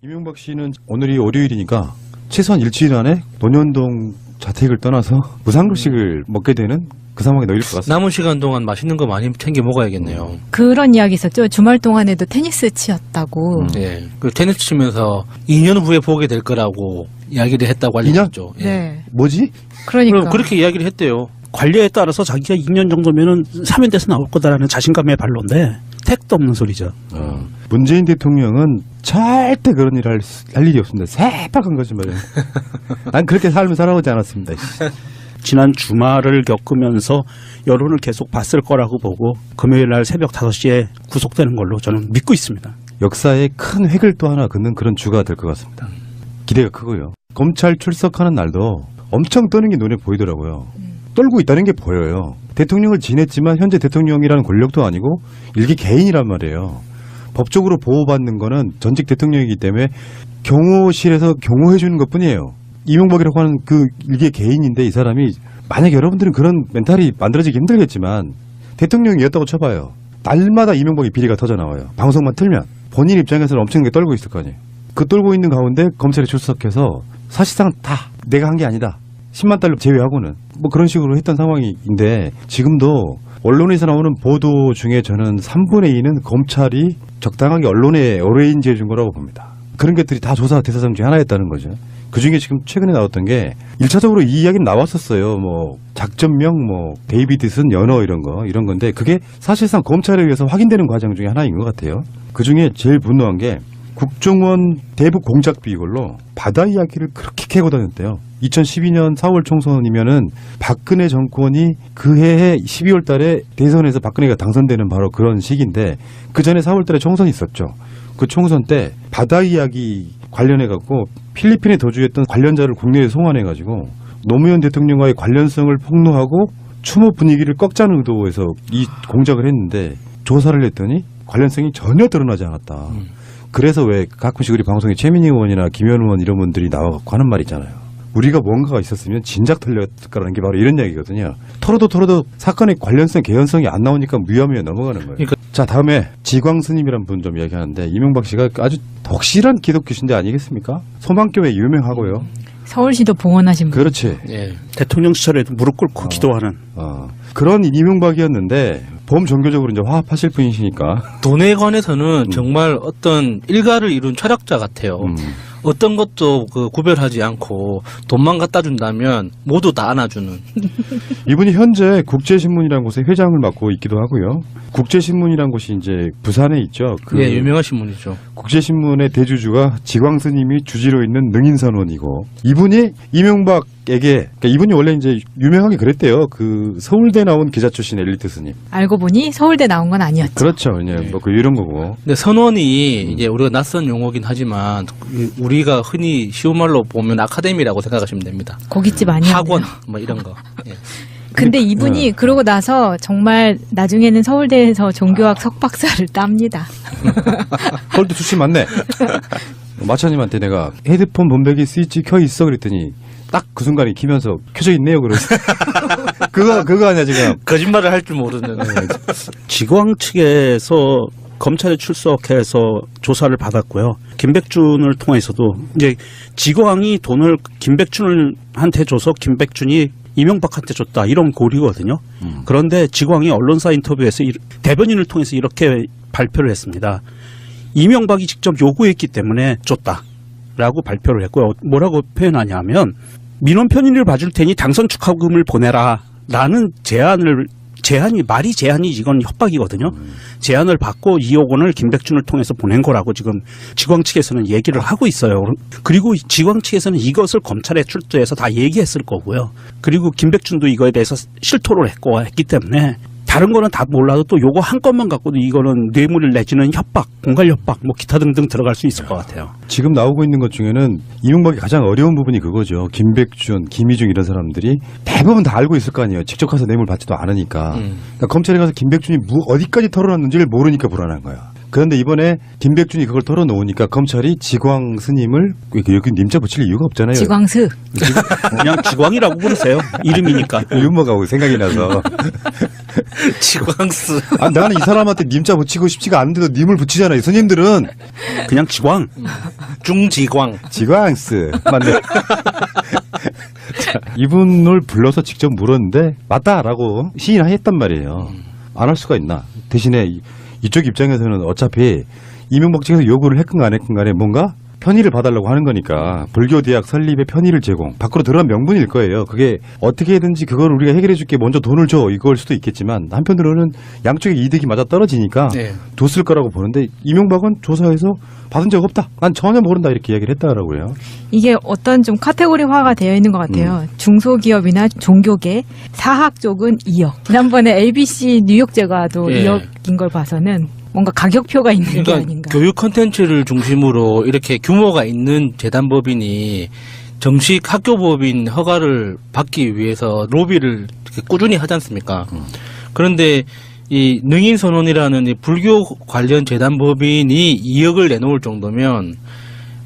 이명박 씨는 오늘이 월요일이니까 최소한 일주일 안에 논현동 자택을 떠나서 무상급식을 먹게 되는 그 상황에 놓일 것 같습니다. 남은 시간 동안 맛있는 거 많이 챙겨 먹어야겠네요. 그런 이야기 있었죠. 주말 동안에도 테니스 치었다고. 네. 그 테니스 치면서 2년 후에 보게 될 거라고 이야기를 했다고 알려졌죠. 예. 네. 뭐지? 그러니까. 그렇게 이야기를 했대요. 관례에 따라서 자기가 2년 정도면은 사면돼서 나올 거다라는 자신감의 발로인데 택도 없는 소리죠. 문재인 대통령은 절대 그런 일을 할 일이 없습니다. 새빨간 거짓말이에요. 난 그렇게 삶을 살아오지 않았습니다. 지난 주말을 겪으면서 여론을 계속 봤을 거라고 보고 금요일 날 새벽 5시에 구속되는 걸로 저는 믿고 있습니다. 역사에 큰 획을 또 하나 긋는 그런 주가 될 것 같습니다. 기대가 크고요. 검찰 출석하는 날도 엄청 떠는 게 눈에 보이더라고요. 떨고 있다는 게 보여요. 대통령을 지냈지만 현재 대통령이라는 권력도 아니고 일개 개인이란 말이에요. 법적으로 보호받는 거는 전직 대통령이기 때문에 경호실에서 경호해 주는 것뿐이에요. 이명박이라고 하는 그 일개 개인인데 이 사람이 만약에 여러분들은 그런 멘탈이 만들어지기 힘들겠지만 대통령이었다고 쳐봐요. 날마다 이명박의 비리가 터져나와요. 방송만 틀면 본인 입장에서는 엄청나게 떨고 있을 거 아니에요. 그 떨고 있는 가운데 검찰에 출석해서 사실상 다 내가 한 게 아니다. 10만 달러 제외하고는 뭐 그런 식으로 했던 상황인데 지금도 언론에서 나오는 보도 중에 저는 3분의 2는 검찰이 적당하게 언론에 어레인지해 준 거라고 봅니다. 그런 것들이 다 조사 대상자 중에 하나였다는 거죠. 그중에 지금 최근에 나왔던 게 1차적으로 이 이야기는 나왔었어요. 뭐 작전명, 뭐 데이비드슨 연어 이런 건데 그게 사실상 검찰에 의해서 확인되는 과정 중에 하나인 것 같아요. 그중에 제일 분노한 게 국정원 대북 공작비 이걸로 바다 이야기를 그렇게 캐고 다녔대요. 2012년 4월 총선이면은 박근혜 정권이 그 해에 12월 달에 대선에서 박근혜가 당선되는 바로 그런 시기인데 그 전에 4월 달에 총선이 있었죠. 그 총선 때 바다 이야기 관련해 갖고 필리핀에 도주했던 관련자를 국내에 송환해 가지고 노무현 대통령과의 관련성을 폭로하고 추모 분위기를 꺾자는 의도에서 이 공작을 했는데 조사를 했더니 관련성이 전혀 드러나지 않았다. 그래서 왜 가끔씩 우리 방송에 최민희 의원이나 김현 의원 이런 분들이 나와갖고 하는 말 있잖아요. 우리가 뭔가가 있었으면 진작 털렸을 거라는 게 바로 이런 얘기거든요. 털어도 사건의 관련성, 개연성이 안 나오니까 무혐의에 넘어가는 거예요. 그러니까. 자, 다음에 지광 스님이란 분 좀 이야기하는데 이명박 씨가 아주 덕실한 기독교 신자 아니겠습니까? 소망교회 유명하고요. 서울시도 봉헌하신 분. 그렇지. 예. 대통령 시절에도 무릎 꿇고 기도하는 그런 이명박이었는데 범종교적으로 이제 화합하실 분이시니까 돈에 관해서는 정말 어떤 일가를 이룬 철학자 같아요. 어떤 것도 그 구별하지 않고 돈만 갖다 준다면 모두 다 안아주는. 이분이 현재 국제신문이라는 곳에 회장을 맡고 있기도 하고요. 국제신문이라는 곳이 이제 부산에 있죠. 예, 유명한 신문이죠. 국제신문의 대주주가 지광 스님이 주지로 있는 능인선원이고 이분이 이명박에게 그러니까 이분이 원래 이제 유명하게 그랬대요. 그 서울대 나온 기자 출신 엘리트 스님. 알고 보니 서울대 나온 건 아니었죠. 그렇죠. 그냥 뭐 이런 거고. 근데 선원이 이제 우리가 낯선 용어긴 하지만 우리가 흔히 쉬운 말로 보면 아카데미라고 생각하시면 됩니다. 고깃집 아니야. 학원 뭐 이런 거. 예. 근데 이분이 그러고 나서 정말 나중에는 서울대에서 종교학 석박사를 땁니다. 서울대 출신 맞네. 마차님한테 내가 헤드폰 본배기 스위치 켜 있어 그랬더니 딱 그 순간에 키면서 켜져 있네요. 그래서 그거 아니야 지금. 거짓말을 할 줄 모르는. 지광 측에서 검찰에 출석해서 조사를 받았고요. 김백준을 통해서도 이제 지광이 돈을 김백준한테 줘서 김백준이 이명박한테 줬다 이런 고리거든요. 그런데 지광이 언론사 인터뷰에서 대변인을 통해서 이렇게 발표를 했습니다. 이명박이 직접 요구했기 때문에 줬다라고 발표를 했고요. 뭐라고 표현하냐면 민원 편의를 봐줄 테니 당선 축하금을 보내라라는 제안이 말이 제한이 이건 협박이거든요. 제안을 받고 2억 원을 김백준을 통해서 보낸 거라고 지금 지광 측에서는 얘기를 하고 있어요. 그리고 지광 측에서는 이것을 검찰에 출두해서 다 얘기했을 거고요. 그리고 김백준도 이거에 대해서 실토를 했기 때문에 다른 거는 다 몰라도 또 요거 한 건만 갖고도 이거는 뇌물을 내지는 협박, 공갈 협박, 뭐 기타 등등 들어갈 수 있을 것 같아요. 지금 나오고 있는 것 중에는 이명박이 가장 어려운 부분이 그거죠. 김백준, 김희중 이런 사람들이 대부분 다 알고 있을 거 아니에요. 직접 가서 뇌물 받지도 않으니까. 그러니까 검찰에 가서 김백준이 어디까지 털어놨는지를 모르니까 불안한 거야. 그런데 이번에 김백준이 그걸 털어놓으니까 검찰이 지광 스님을 여기 님자 붙일 이유가 없잖아요. 지광스. 그냥 지광이라고 부르세요. 이름이니까. 유머가 생각이 나서. 지광스. 아, 나는 이 사람한테 님자 붙이고 싶지가 않은데도 님을 붙이잖아요. 스님들은 그냥 지광. 중지광. 지광스 맞네. 자, 이분을 불러서 직접 물었는데 맞다라고 시인했단 말이에요. 안 할 수가 있나? 대신에 이쪽 입장에서는 어차피 이명박 측에서 요구를 했건 안 했건 간에 뭔가 편의를 봐달라고 하는 거니까 불교 대학 설립의 편의를 제공 밖으로 들어간 명분일 거예요. 그게 어떻게든지 그걸 우리가 해결해 줄게 먼저 돈을 줘 이걸 수도 있겠지만 한편으로는 양쪽의 이득이 맞아 떨어지니까 네. 뒀을 거라고 보는데 이명박은 조사에서 받은 적 없다. 난 전혀 모른다 이렇게 이야기를 했다라고 해요. 이게 어떤 좀 카테고리화가 되어 있는 것 같아요. 중소기업이나 종교계, 사학 쪽은 2억. 지난번에 ABC 뉴욕 제과도 예. 2억인 걸 봐서는 뭔가 가격표가 있는 게 그러니까 아닌가. 교육 콘텐츠를 중심으로 이렇게 규모가 있는 재단법인이 정식 학교법인 허가를 받기 위해서 로비를 이렇게 꾸준히 하지 않습니까? 그런데 이 능인선원이라는 이 불교 관련 재단법인이 2억을 내놓을 정도면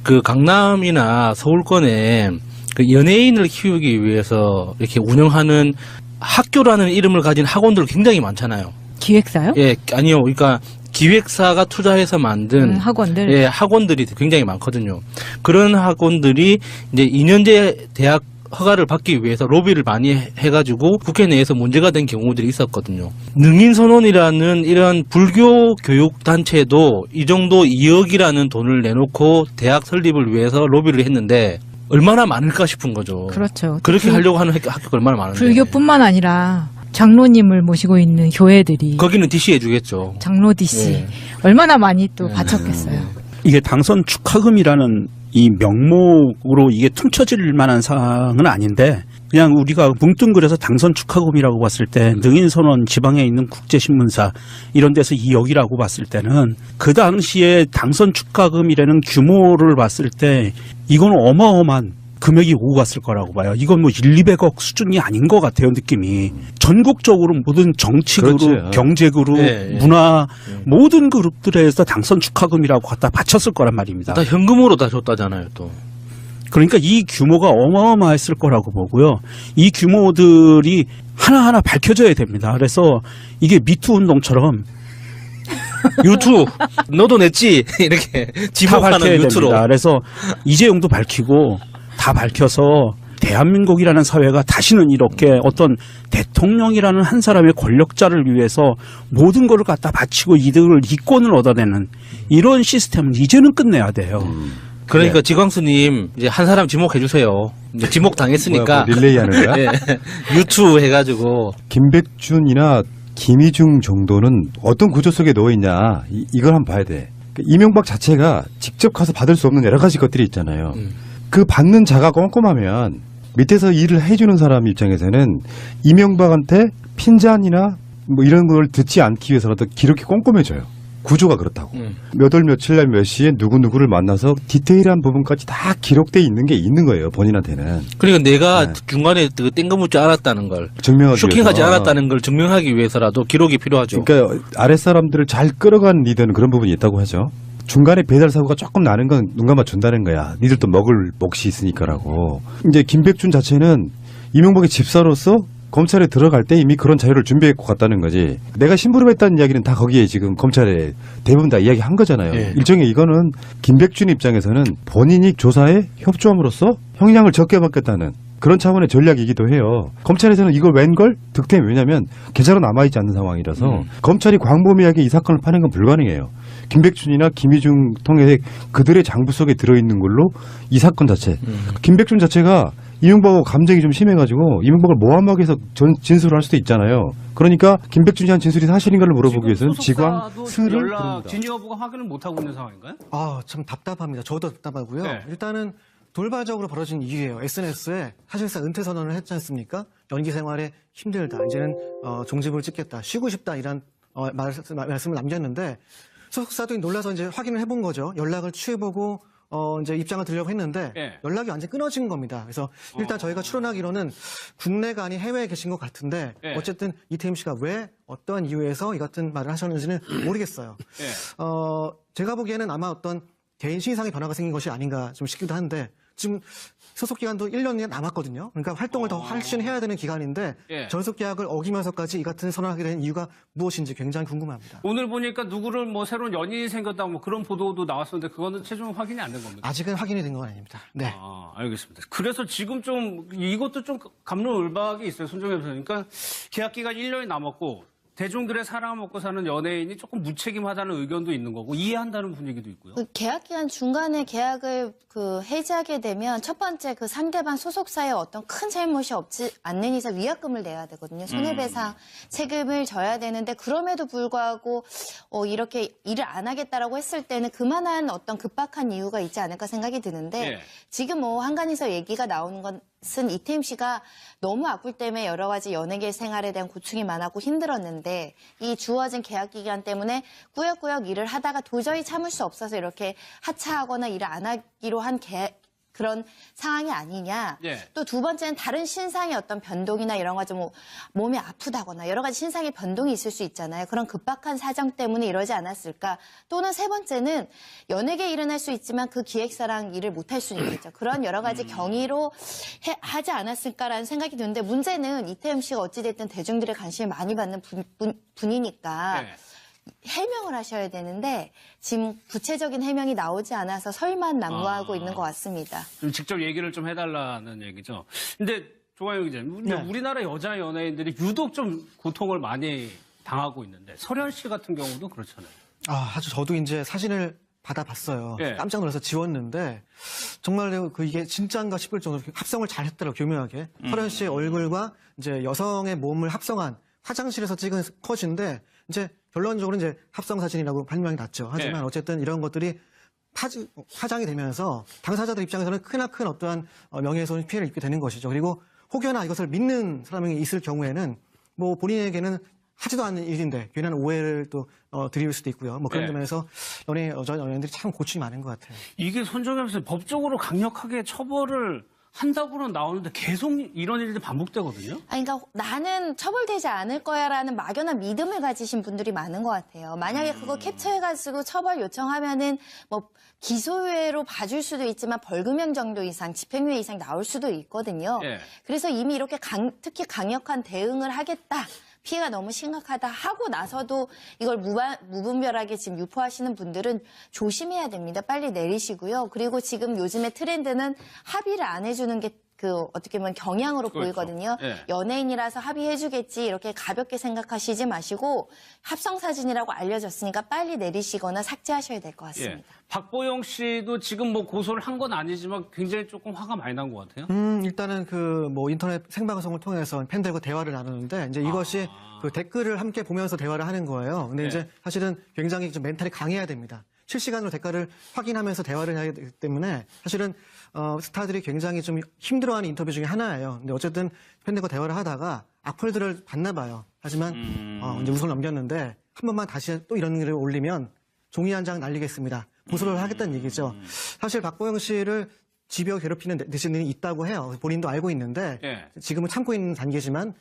그 강남이나 서울권에 그 연예인을 키우기 위해서 이렇게 운영하는 학교라는 이름을 가진 학원들 굉장히 많잖아요. 기획사요? 예, 아니요. 그러니까 기획사가 투자해서 만든 학원들. 예, 학원들이 굉장히 많거든요. 그런 학원들이 이제 2년제 대학 허가를 받기 위해서 로비를 많이 해가지고 국회 내에서 문제가 된 경우들이 있었거든요. 능인선원이라는 이런 불교 교육 단체도 이 정도 2억이라는 돈을 내놓고 대학 설립을 위해서 로비를 했는데 얼마나 많을까 싶은 거죠. 그렇죠. 그렇게 하려고 하는 학교가 얼마나 많은데. 불교뿐만 아니라 장로님을 모시고 있는 교회들이 거기는 DC 해주겠죠. 장로 DC 예. 얼마나 많이 또 바쳤겠어요. 이게 당선 축하금이라는 이 명목으로 이게 퉁쳐질 만한 사항은 아닌데 그냥 우리가 뭉뚱그려서 당선 축하금이라고 봤을 때 능인선원 지방에 있는 국제신문사 이런 데서 2억이라고 봤을 때는 그 당시에 당선 축하금이라는 규모를 봤을 때 이건 어마어마한 금액이 오고 갔을 거라고 봐요. 이건 뭐 1, 200억 수준이 아닌 것 같아요, 느낌이. 전국적으로 모든 정치 그룹, 그렇지. 경제 그룹, 예, 예. 문화 모든 그룹들에서 당선 축하금이라고 갖다 바쳤을 거란 말입니다. 다 현금으로 다 줬다잖아요, 또. 그러니까 이 규모가 어마어마했을 거라고 보고요. 이 규모들이 하나하나 밝혀져야 됩니다. 그래서 이게 미투 운동처럼 유튜 너도 냈지 이렇게 다 지목하는 밝혀야 유튜로. 됩니다. 그래서 이재용도 밝히고 다 밝혀서 대한민국이라는 사회가 다시는 이렇게 어떤 대통령이라는 한 사람의 권력자를 위해서 모든 것을 갖다 바치고 이득을 이권을 얻어내는 이런 시스템은 이제는 끝내야 돼요. 그러니까 지광수님 이제 한 사람 지목해 주세요. 이제 지목 당했으니까 뭐 릴레이 하는 거야? 예, 유튜 해가지고 김백준이나 김희중 정도는 어떤 구조 속에 놓여 있냐 이걸 한번 봐야 돼. 이명박 자체가 직접 가서 받을 수 없는 여러 가지 것들이 있잖아요. 그 받는 자가 꼼꼼하면 밑에서 일을 해주는 사람 입장에서는 이명박한테 핀잔이나 뭐 이런 걸 듣지 않기 위해서라도 기록이 꼼꼼해져요. 구조가 그렇다고. 몇 월 며칠 날 몇 시에 누구누구를 만나서 디테일한 부분까지 다 기록돼 있는 게 있는 거예요. 본인한테는. 그러니까 내가 네. 중간에 그 땡겨묻지 않았다는 걸 증명하기 쇼킹하지 위해서. 않았다는 걸 증명하기 위해서라도 기록이 필요하죠. 그러니까 아랫사람들을 잘 끌어간 리더는 그런 부분이 있다고 하죠. 중간에 배달 사고가 조금 나는 건 눈 감아 준다는 거야. 니들도 먹을 몫이 있으니까라고. 이제 김백준 자체는 이명박의 집사로서 검찰에 들어갈 때 이미 그런 자료를 준비했고 갔다는 거지. 내가 심부름했다는 이야기는 다 거기에 지금 검찰에 대부분 다 이야기한 거잖아요. 예. 일종의 이거는 김백준 입장에서는 본인이 조사에 협조함으로써 형량을 적게 받겠다는 그런 차원의 전략이기도 해요. 검찰에서는 이걸 웬걸 득템 왜냐하면 계좌로 남아있지 않는 상황이라서 검찰이 광범위하게 이 사건을 파는 건 불가능해요. 김백준이나 김희중 통해 그들의 장부 속에 들어있는 걸로 이 사건 자체. 김백준 자체가 이명박하고 감정이 좀 심해가지고 이명박을 모함하기 위해서 진술을 할 수도 있잖아요. 그러니까 김백준이 한 진술이 사실인가를 물어보기 위해서는 지광 스를 부릅니다. 진위 여부가 확인을 못하고 있는 상황인가요? 아, 참 답답합니다. 저도 답답하고요. 네. 일단은 돌발적으로 벌어진 일이에요. SNS에 사실상 은퇴 선언을 했지 않습니까? 연기 생활에 힘들다. 이제는 종집을 찍겠다. 쉬고 싶다. 이런 말씀을 남겼는데 소속사도 놀라서 이제 확인을 해본 거죠. 연락을 취해보고 이제 입장을 드리려고 했는데 네. 연락이 완전 끊어진 겁니다. 그래서 일단 저희가 추론하기로는 국내가 아닌 해외에 계신 것 같은데 네. 어쨌든 이태임 씨가 왜 어떠한 이유에서 이 같은 말을 하셨는지는 모르겠어요. 네. 제가 보기에는 아마 어떤 개인 신상의 변화가 생긴 것이 아닌가 좀 싶기도 한데 지금 소속 기간도 1년이 남았거든요. 그러니까 활동을 더 훨씬 해야 되는 기간인데 예. 전속 계약을 어기면서까지 이 같은 선언을 하게 된 이유가 무엇인지 굉장히 궁금합니다. 오늘 보니까 누구를 뭐 새로운 연인이 생겼다 뭐 그런 보도도 나왔었는데 그거는 최종 확인이 안 된 겁니다. 아직은 확인이 된 건 아닙니다. 네. 아, 알겠습니다. 그래서 지금 좀 이것도 좀 갑론을박이 있어요. 손정혜 변호사님. 그러니까 계약 기간 1년이 남았고 대중들의 사랑을 먹고 사는 연예인이 조금 무책임하다는 의견도 있는 거고 이해한다는 분위기도 있고요. 그 계약 기간 중간에 계약을 해지하게 되면 첫 번째 그 상대방 소속사의 어떤 큰 잘못이 없지 않는 이상 위약금을 내야 되거든요. 손해배상 책임을 져야 되는데 그럼에도 불구하고 이렇게 일을 안 하겠다라고 했을 때는 그만한 어떤 급박한 이유가 있지 않을까 생각이 드는데 예. 지금 뭐 한간에서 얘기가 나오는 것은 이태임 씨가 너무 악플 때문에 여러 가지 연예계 생활에 대한 고충이 많았고 힘들었는데 이 주어진 계약 기간 때문에 꾸역꾸역 일을 하다가 도저히 참을 수 없어서 이렇게 하차하거나 일을 안 하기로 한 그런 상황이 아니냐. 예. 또 두 번째는 다른 신상의 어떤 변동이나 이런 거 좀 몸이 아프다거나 여러 가지 신상의 변동이 있을 수 있잖아요. 그런 급박한 사정 때문에 이러지 않았을까. 또는 세 번째는 연예계 일은 할 수 있지만 그 기획사랑 일을 못 할 수는 있겠죠. 그런 여러 가지 경위로 하지 않았을까라는 생각이 드는데 문제는 이태임 씨가 어찌됐든 대중들의 관심을 많이 받는 분이니까 예. 해명을 하셔야 되는데 지금 구체적인 해명이 나오지 않아서 설만 난무하고 있는 것 같습니다. 좀 직접 얘기를 좀 해달라는 얘기죠. 근데 조광영 기자님, 근데 네. 우리나라 여자 연예인들이 유독 좀 고통을 많이 당하고 있는데 설현 씨 같은 경우도 그렇잖아요. 아주 저도 이제 사진을 받아봤어요. 예. 깜짝 놀라서 지웠는데 정말 이게 진짜인가 싶을 정도로 합성을 잘 했더라고요. 교묘하게. 설현 씨의 얼굴과 이제 여성의 몸을 합성한 화장실에서 찍은 컷인데 이제 결론적으로 이제 합성 사진이라고 판명이 났죠. 하지만 예. 어쨌든 이런 것들이 파장이 되면서 당사자들 입장에서는 크나큰 어떠한 명예훼손 피해를 입게 되는 것이죠. 그리고 혹여나 이것을 믿는 사람이 있을 경우에는 뭐 본인에게는 하지도 않는 일인데 괜한 오해를 또 드릴 수도 있고요. 뭐 그런 예. 점에서 여자 연예인들이 참 고충이 많은 것 같아요. 이게 손정혜 변호사님 법적으로 강력하게 처벌을 한다고는 나오는데 계속 이런 일들이 반복되거든요. 아니, 그러니까 나는 처벌되지 않을 거야라는 막연한 믿음을 가지신 분들이 많은 것 같아요. 만약에 그거 캡처해가지고 처벌 요청하면은 뭐 기소유예로 봐줄 수도 있지만 벌금형 정도 이상, 집행유예 이상 나올 수도 있거든요. 예. 그래서 이미 이렇게 특히 강력한 대응을 하겠다. 피해가 너무 심각하다 하고 나서도 이걸 무분별하게 지금 유포하시는 분들은 조심해야 됩니다. 빨리 내리시고요. 그리고 지금 요즘의 트렌드는 합의를 안 해주는 게 어떻게 보면 경향으로 그렇죠. 보이거든요. 예. 연예인이라서 합의해주겠지 이렇게 가볍게 생각하시지 마시고 합성사진이라고 알려졌으니까 빨리 내리시거나 삭제하셔야 될 것 같습니다. 예. 박보영 씨도 지금 뭐 고소를 한 건 아니지만 굉장히 조금 화가 많이 난 것 같아요. 일단은 뭐 인터넷 생방송을 통해서 팬들과 대화를 나누는데 이제 이것이 그 댓글을 함께 보면서 대화를 하는 거예요. 근데 네. 이제 사실은 굉장히 좀 멘탈이 강해야 됩니다. 실시간으로 댓글을 확인하면서 대화를 해야 되기 때문에 사실은 스타들이 굉장히 좀 힘들어하는 인터뷰 중에 하나예요. 근데 어쨌든 팬들과 대화를 하다가 악플들을 봤나 봐요. 하지만 이제 웃을 넘겼는데 한 번만 다시 또 이런 글을 올리면 종이 한 장 날리겠습니다. 고소를 하겠다는 얘기죠. 사실 박보영 씨를 집요 괴롭히는 네티즌이 있다고 해요. 본인도 알고 있는데 예. 지금은 참고 있는 단계지만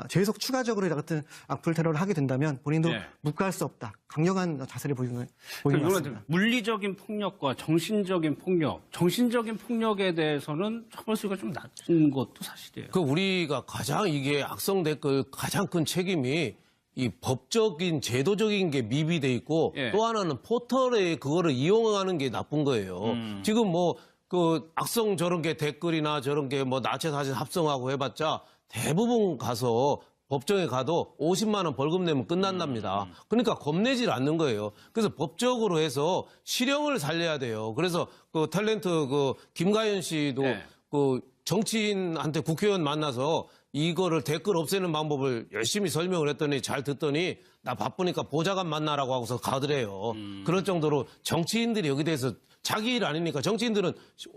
계속 추가적으로 이 같은 악플 테러를 하게 된다면 본인도 예. 묵과할 수 없다. 강력한 자세를 보이는 것 같습니다. 물리적인 폭력과 정신적인 폭력, 정신적인 폭력에 대해서는 처벌수가 좀 낮은 것도 사실이에요. 그 우리가 가장 이게 악성 댓글 가장 큰 책임이 이 법적인 제도적인 게 미비돼 있고 예. 또 하나는 포털에 그거를 이용하는 게 나쁜 거예요. 지금 뭐 그 악성 저런 게 댓글이나 저런 게 뭐 나체 사진 합성하고 해봤자 대부분 가서 법정에 가도 50만 원 벌금 내면 끝난답니다. 그러니까 겁내질 않는 거예요. 그래서 법적으로 해서 실형을 살려야 돼요. 그래서 그 탤런트 그 김가연 씨도 네. 그 정치인한테 국회의원 만나서 이거를 댓글 없애는 방법을 열심히 설명을 했더니 잘 듣더니 나 바쁘니까 보좌관 만나라고 하고서 가더래요. 그럴 정도로 정치인들이 여기 대해서 자기 일 아니니까 정치인들은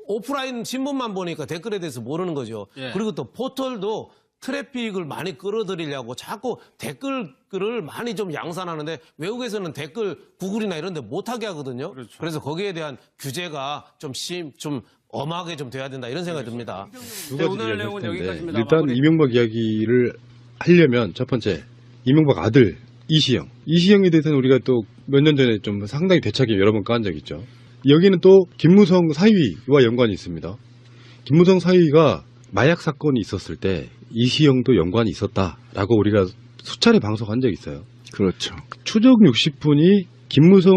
오프라인 신문만 보니까 댓글에 대해서 모르는 거죠. 예. 그리고 또 포털도 트래픽을 많이 끌어들이려고 자꾸 댓글을 많이 좀 양산하는데 외국에서는 댓글 구글이나 이런 데 못하게 하거든요. 그렇죠. 그래서 거기에 대한 규제가 좀 엄하게 좀 돼야 된다 이런 생각이 듭니다. 두 네, 가지 오늘 이야기할 내용은 텐데 여기까지입니다. 일단 마무리. 이명박 이야기를 하려면 첫 번째 이명박 아들 이시영에 대해서는 우리가 또 몇 년 전에 좀 상당히 대차게 여러 번 까한 적이 있죠. 여기는 또 김무성 사위와 연관이 있습니다. 김무성 사위가 마약 사건이 있었을 때 이시영도 연관이 있었다라고 우리가 수차례 방송한 적이 있어요. 그렇죠. 추적 60분이 김무성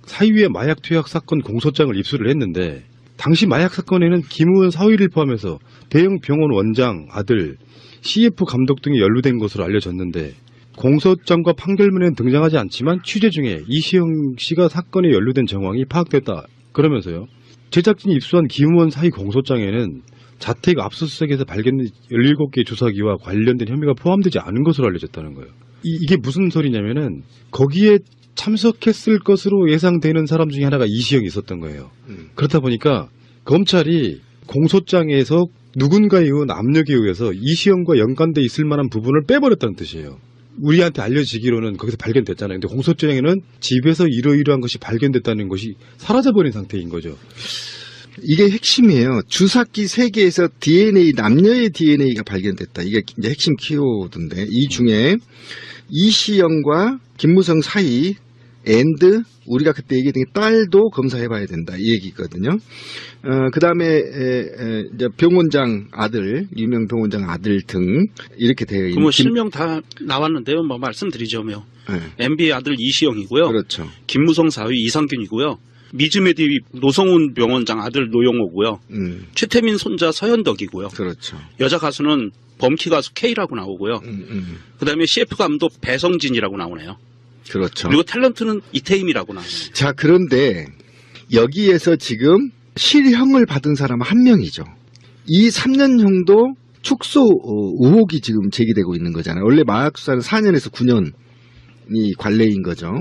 사위의 마약 투약 사건 공소장을 입수를 했는데 당시 마약 사건에는 김우원 사위를 포함해서 대형 병원 원장 아들, CF 감독 등이 연루된 것으로 알려졌는데 공소장과 판결문에는 등장하지 않지만 취재 중에 이시영 씨가 사건에 연루된 정황이 파악됐다. 그러면서요. 제작진이 입수한 김우원 사위 공소장에는 자택 압수수색에서 발견된 17개의 주사기와 관련된 혐의가 포함되지 않은 것으로 알려졌다는 거예요. 이게 무슨 소리냐면은 거기에 참석했을 것으로 예상되는 사람 중에 하나가 이시영이 있었던 거예요. 그렇다 보니까 검찰이 공소장에서 누군가에 의한 압력에 의해서 이시영과 연관돼 있을 만한 부분을 빼버렸다는 뜻이에요. 우리한테 알려지기로는 거기서 발견됐잖아요. 근데 공소장에는 집에서 이러이러한 것이 발견됐다는 것이 사라져버린 상태인 거죠. 이게 핵심이에요. 주사기 3개에서 DNA, 남녀의 DNA가 발견됐다. 이게 이제 핵심 키워드인데 이 중에 이시영과 김무성 사이 앤드 우리가 그때 얘기했던 게 딸도 검사해봐야 된다 이 얘기거든요. 그 다음에 이제 병원장 아들, 유명 병원장 아들 등 이렇게 되어 있는. 뭐 실명 다 나왔는데요. 뭐 말씀드리자면 네. MB의 아들 이시영이고요. 그렇죠. 김무성 사위 이상균이고요. 미즈메디 노성훈 병원장 아들 노영호고요. 최태민 손자 서현덕이고요. 그렇죠. 여자 가수는 범키 가수 K라고 나오고요. 그다음에 CF 감독 배성진이라고 나오네요. 그렇죠. 그리고 탤런트는 이태임이라고 나오네요. 자, 그런데 여기에서 지금 실형을 받은 사람은 한 명이죠. 이 3년형도 축소 의혹이 지금 제기되고 있는 거잖아요. 원래 마약 수사는 4년에서 9년이 관례인 거죠.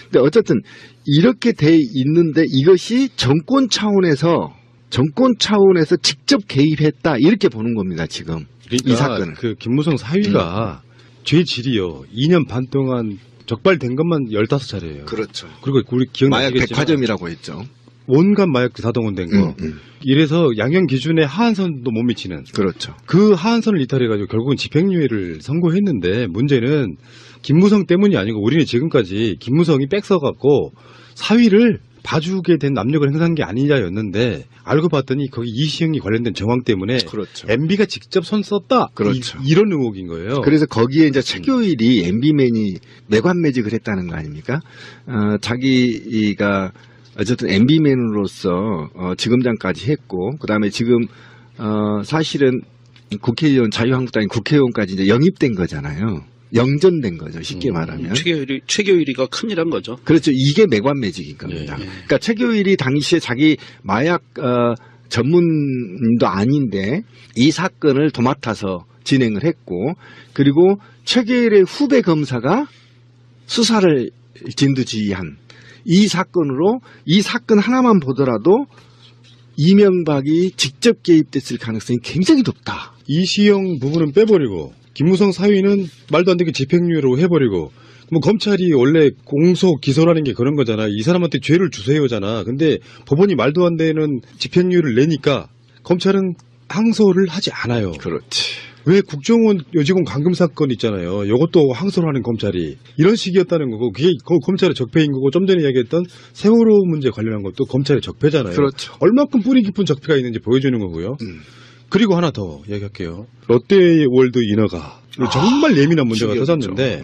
근데 어쨌든 이렇게 돼 있는데 이것이 정권 차원에서 직접 개입했다 이렇게 보는 겁니다. 지금 그러니까 이 사건은. 그 김무성 사위가 죄질이요 2년 반 동안 적발된 것만 15차례예요. 그렇죠. 그리고 우리 마약 기억나시겠지만 백화점이라고 했죠. 온갖 마약도 다 동원된 거. 이래서 양형 기준에 하한선도 못 미치는. 그렇죠. 그 하한선을 이탈해가지고 결국은 집행유예를 선고했는데 문제는 김무성 때문이 아니고 우리는 지금까지 김무성이 빽서갖고 사위를 봐주게 된 압력을 행사한 게 아니냐였는데 알고 봤더니 거기 이시영이 관련된 정황 때문에 그렇죠. MB가 직접 손 썼다. 그렇죠. 이런 의혹인 거예요. 그래서 거기에 이제 최교일이 MB맨이 매관매직을 했다는 거 아닙니까? 자기가 어쨌든 MB맨으로서 지검장까지 했고, 그 다음에 지금 사실은 국회의원, 자유한국당이 국회의원까지 이제 영입된 거잖아요. 영전된 거죠. 쉽게 말하면. 최교일이가 큰일한 거죠. 그렇죠. 이게 매관매직인 겁니다. 예. 그러니까 최교일이 당시에 자기 마약 전문도 아닌데 이 사건을 도맡아서 진행을 했고, 그리고 최교일의 후배 검사가 수사를 진두지휘한 이 사건으로 이 사건 하나만 보더라도 이명박이 직접 개입됐을 가능성이 굉장히 높다. 이시영 부분은 빼버리고 김무성 사위는 말도 안 되게 집행유예로 해버리고 뭐 검찰이 원래 공소 기소라는 게 그런 거잖아. 이 사람한테 죄를 주세요잖아. 근데 법원이 말도 안 되는 집행유예를 내니까 검찰은 항소를 하지 않아요. 그렇지. 왜 국정원 여직원 감금 사건 있잖아요. 이것도 항소를 하는 검찰이 이런 식이었다는 거고 그게 검찰의 적폐인 거고 좀 전에 이야기했던 세월호 문제 관련한 것도 검찰의 적폐잖아요. 그렇죠. 얼마큼 뿌리 깊은 적폐가 있는지 보여주는 거고요. 그리고 하나 더 이야기할게요. 롯데월드 인허가 정말 예민한 문제가 터졌는데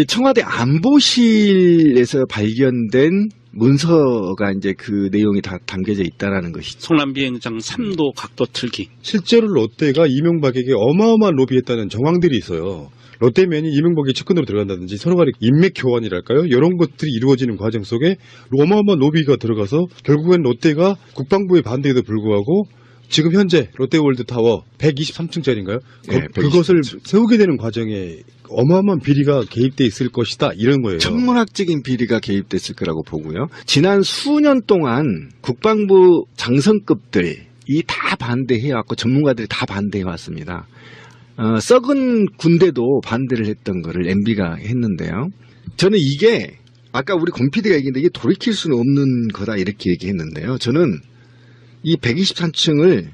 청와대 안보실에서 발견된 문서가 이제 그 내용이 다 담겨져 있다라는 것이죠. 송람 비행장 3도 각도 틀기. 실제로 롯데가 이명박에게 어마어마한 로비했다는 정황들이 있어요. 롯데면이 이명박의 측근으로 들어간다든지 서로 간의 인맥 교환이랄까요? 이런 것들이 이루어지는 과정 속에 어마어마한 로비가 들어가서 결국엔 롯데가 국방부의 반대에도 불구하고 지금 현재 롯데월드타워 123층짜리인가요? 네, 그것을 세우게 되는 과정에 어마어마한 비리가 개입돼 있을 것이다 이런 거예요. 천문학적인 비리가 개입됐을 거라고 보고요. 지난 수년 동안 국방부 장성급들이 다 반대해왔고 전문가들이 다 반대해왔습니다. 썩은 군대도 반대를 했던 거를 MB가 했는데요. 저는 이게 아까 우리 권 PD가 얘기했는데 이게 돌이킬 수는 없는 거다 이렇게 얘기했는데요. 저는 이 123층을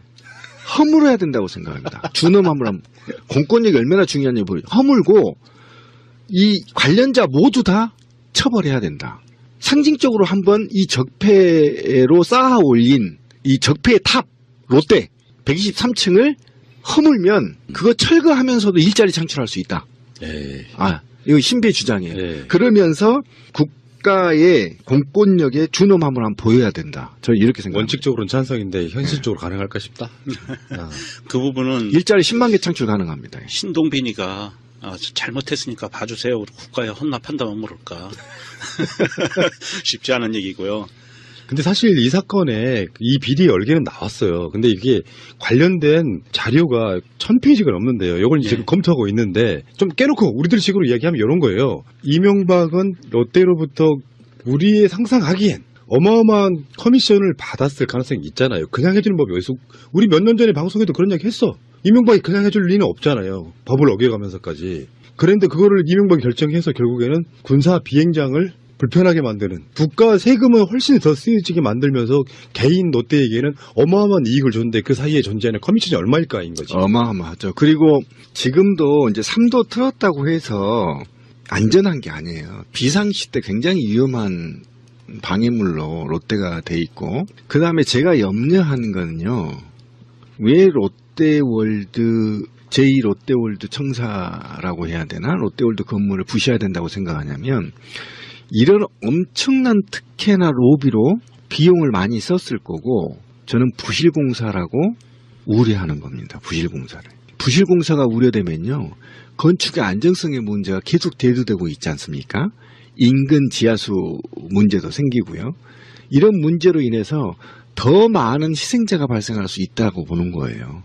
허물어야 된다고 생각합니다. 준엄함을 공권력이 얼마나 중요한지 허물고 이 관련자 모두 다 처벌해야 된다. 상징적으로 한번 이 적폐로 쌓아 올린 이 적폐의 탑 롯데 123층을 허물면 그거 철거하면서도 일자리 창출할 수 있다. 이거 신비의 주장이에요. 그러면서 국가의 공권력의 준엄함을 한번 보여야 된다. 저는 이렇게 생각합니다. 원칙적으로는 찬성인데 현실적으로 가능할까 싶다. 그 부분은 일자리 10만 개 창출 가능합니다. 신동빈이가 잘못했으니까 봐주세요. 국가에 헌납한다면 모를까. 쉽지 않은 얘기고요. 근데 사실 이 사건에 이 비리 열개는 나왔어요. 근데 이게 관련된 자료가 1000페이지가 넘는데요. 이걸 지금 검토하고 있는데 좀 깨놓고 우리들 식으로 이야기하면 이런 거예요. 이명박은 롯데로부터 우리의 상상하기엔 어마어마한 커미션을 받았을 가능성이 있잖아요. 그냥 해주는 법이 어디서 우리 몇 년 전에 방송에도 그런 이야기 했어. 이명박이 그냥 해줄 리는 없잖아요. 법을 어겨가면서까지. 그런데 그거를 이명박이 결정해서 결국에는 군사 비행장을 불편하게 만드는 국가 세금은 훨씬 더 쓰여지게 만들면서 개인 롯데에게는 어마어마한 이익을 줬는데 그 사이에 존재하는 커미션이 얼마일까인 거지. 어마어마하죠. 그리고 지금도 이제 3도 틀었다고 해서 안전한 게 아니에요. 비상시 때 굉장히 위험한 방해물로 롯데가 돼 있고, 그 다음에 제가 염려하는 거는요, 왜 롯데월드 제2롯데월드 청사라고 해야 되나? 롯데월드 건물을 부셔야 된다고 생각하냐면, 이런 엄청난 특혜나 로비로 비용을 많이 썼을 거고, 저는 부실공사라고 우려하는 겁니다. 부실공사를. 부실공사가 우려되면요, 건축의 안정성의 문제가 계속 대두되고 있지 않습니까? 인근 지하수 문제도 생기고요. 이런 문제로 인해서 더 많은 희생자가 발생할 수 있다고 보는 거예요.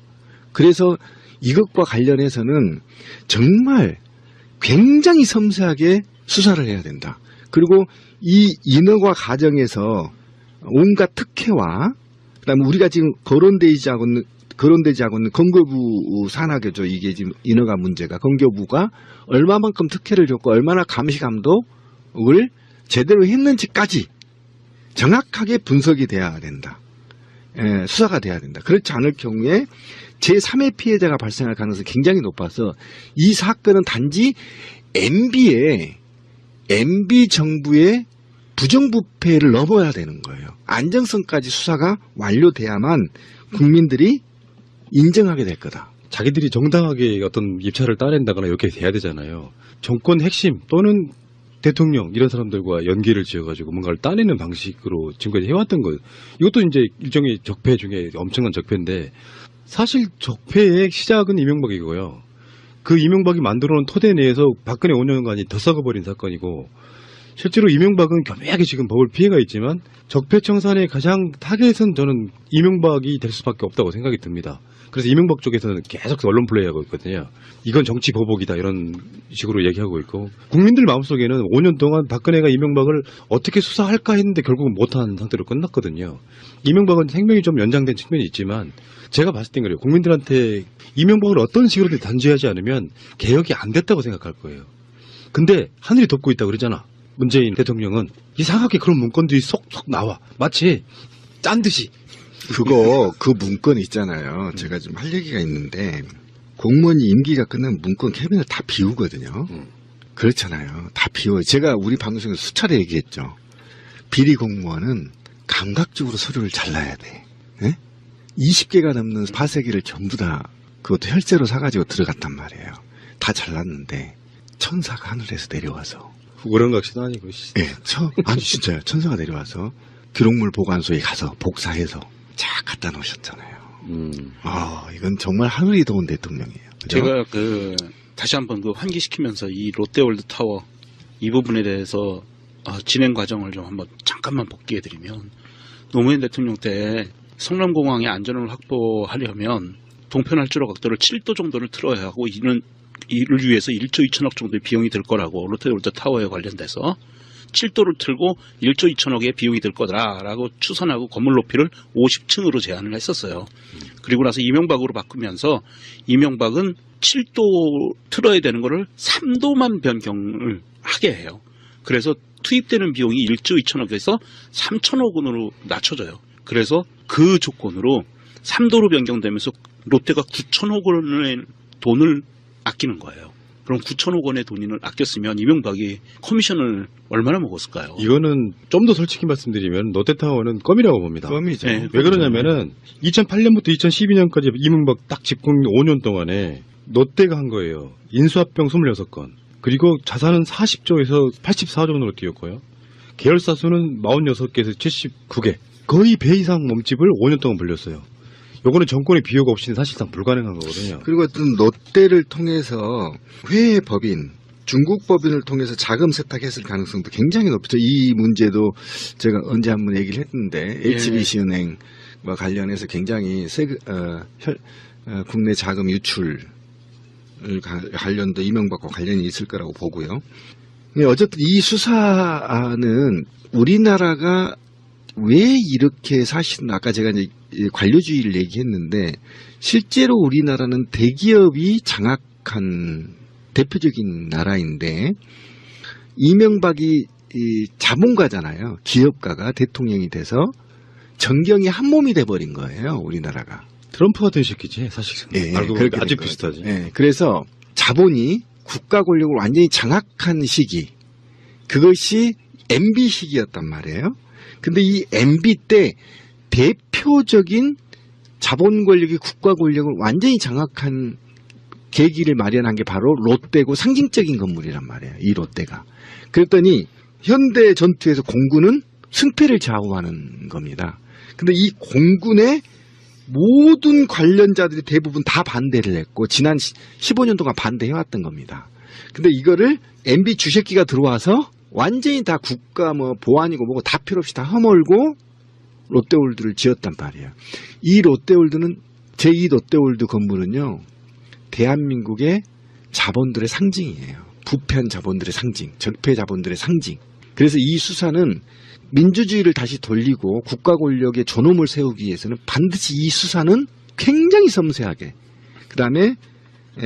그래서 이것과 관련해서는 정말 굉장히 섬세하게 수사를 해야 된다. 그리고 이 인허가 과정에서 온갖 특혜와 그다음에 우리가 지금 거론되지 않고 있는 건교부 산하교죠. 이게 지금 인허가 문제가 건교부가 얼마만큼 특혜를 줬고 얼마나 감시 감독을 제대로 했는지까지 정확하게 분석이 돼야 된다. 수사가 돼야 된다. 그렇지 않을 경우에 제3의 피해자가 발생할 가능성이 굉장히 높아서 이 사건은 단지 MB 정부의 부정부패를 넘어야 되는 거예요. 안정성까지 수사가 완료돼야만 국민들이 인정하게 될 거다. 자기들이 정당하게 어떤 입찰을 따낸다거나 이렇게 돼야 되잖아요. 정권 핵심 또는 대통령 이런 사람들과 연계를 지어가지고 뭔가를 따내는 방식으로 지금까지 해왔던 거예요. 이것도 이제 일종의 적폐 중에 엄청난 적폐인데 사실 적폐의 시작은 이명박이고요. 그 이명박이 만들어놓은 토대 내에서 박근혜 5년간이 더 썩어버린 사건이고 실제로 이명박은 교묘하게 지금 법을 피해가 있지만 적폐청산의 가장 타겟은 저는 이명박이 될 수밖에 없다고 생각이 듭니다. 그래서 이명박 쪽에서는 계속 언론 플레이하고 있거든요. 이건 정치 보복이다 이런 식으로 얘기하고 있고 국민들 마음속에는 5년 동안 박근혜가 이명박을 어떻게 수사할까 했는데 결국은 못한 상태로 끝났거든요. 이명박은 생명이 좀 연장된 측면이 있지만 제가 봤을 땐 그래요. 국민들한테 이명박을 어떤 식으로든 단죄하지 않으면 개혁이 안 됐다고 생각할 거예요. 근데 하늘이 덮고 있다고 그러잖아. 문재인 대통령은 이상하게 그런 문건들이 속속 나와. 마치 짠 듯이. 그 문건 있잖아요. 제가 좀 할 얘기가 있는데 공무원이 임기가 끝나면 문건 캐비넷 다 비우거든요. 그렇잖아요. 다 비워요. 제가 우리 방송에서 수차례 얘기했죠. 비리 공무원은 감각적으로 서류를 잘라야 돼. 네? 20개가 넘는 파쇄기를 전부 다 그것도 혈세로 사가지고 들어갔단 말이에요. 다 잘랐는데 천사가 하늘에서 내려와서 우렁각시도 아니고. 예, 아니 진짜요. 천사가 내려와서 기록물 보관소에 가서 복사해서 쫙 갖다 놓으셨잖아요. 이건 정말 하늘이 도운 대통령이에요. 그죠? 제가 다시 한번 환기시키면서 이 롯데월드 타워 이 부분에 대해서 진행 과정을 좀 한번 잠깐만 복귀해드리면 노무현 대통령 때 성남공항의 안전을 확보하려면 동편활주로 각도를 7도 정도를 틀어야 하고 이를 위해서 1조 2천억 정도의 비용이 들 거라고 롯데월드 타워에 관련돼서 7도를 틀고 1조 2천억의 비용이 들 거다라고 추산하고 건물 높이를 50층으로 제한을 했었어요. 그리고 나서 이명박으로 바꾸면서 이명박은 7도 틀어야 되는 거를 3도만 변경을 하게 해요. 그래서 투입되는 비용이 1조 2천억에서 3천억 원으로 낮춰져요. 그래서 그 조건으로 3도로 변경되면서 롯데가 9천억 원의 돈을 아끼는 거예요. 그럼 9천억 원의 돈을 아꼈으면 이명박이 커미션을 얼마나 먹었을까요? 이거는 좀 더 솔직히 말씀드리면 롯데타워는 껌이라고 봅니다. 껌이죠. 네. 왜 그러냐면은 2008년부터 2012년까지 이명박 딱 집권 5년 동안에 롯데가 한 거예요. 인수합병 26건. 그리고 자산은 40조에서 84조 정도로 뛰었고요. 계열사 수는 46개에서 79개. 거의 배 이상 몸집을 5년 동안 벌렸어요. 요거는 정권의 비호가 없이는 사실상 불가능한 거거든요. 그리고 어떤 롯데를 통해서 해외 법인, 중국 법인을 통해서 자금 세탁했을 가능성도 굉장히 높죠. 이 문제도 제가 언제 한번 얘기를 했는데 HBC은행과 관련해서 굉장히 국내 자금 유출 관련도 이명박과 관련이 있을 거라고 보고요. 어쨌든 이 수사는 우리나라가 왜 이렇게 사실은 아까 제가 이제 관료주의를 얘기했는데 실제로 우리나라는 대기업이 장악한 대표적인 나라인데 이명박이 자본가잖아요. 기업가가 대통령이 돼서 정경이 한 몸이 돼버린 거예요. 우리나라가. 트럼프 같은 새끼지 사실. 예, 알고 그렇게 보니까 아주 된 거죠. 비슷하지. 예, 그래서 자본이 국가 권력을 완전히 장악한 시기, 그것이 MB 시기였단 말이에요. 근데 이 MB 때 대표적인 자본 권력이 국가 권력을 완전히 장악한 계기를 마련한 게 바로 롯데고 상징적인 건물이란 말이에요. 이 롯데가. 그랬더니 현대 전투에서 공군은 승패를 좌우하는 겁니다. 근데 이 공군의 모든 관련자들이 대부분 다 반대를 했고 지난 15년 동안 반대해왔던 겁니다. 근데 이거를 MB 주새끼가 들어와서 완전히 다 국가 뭐 보안이고 뭐고 다 필요 없이 다 허물고 롯데월드를 지었단 말이에요. 이 롯데월드는 제2 롯데월드 건물은요. 대한민국의 자본들의 상징이에요. 부패한 자본들의 상징, 적폐 자본들의 상징. 그래서 이 수사는 민주주의를 다시 돌리고 국가 권력의 존엄을 세우기 위해서는 반드시 이 수사는 굉장히 섬세하게 그다음에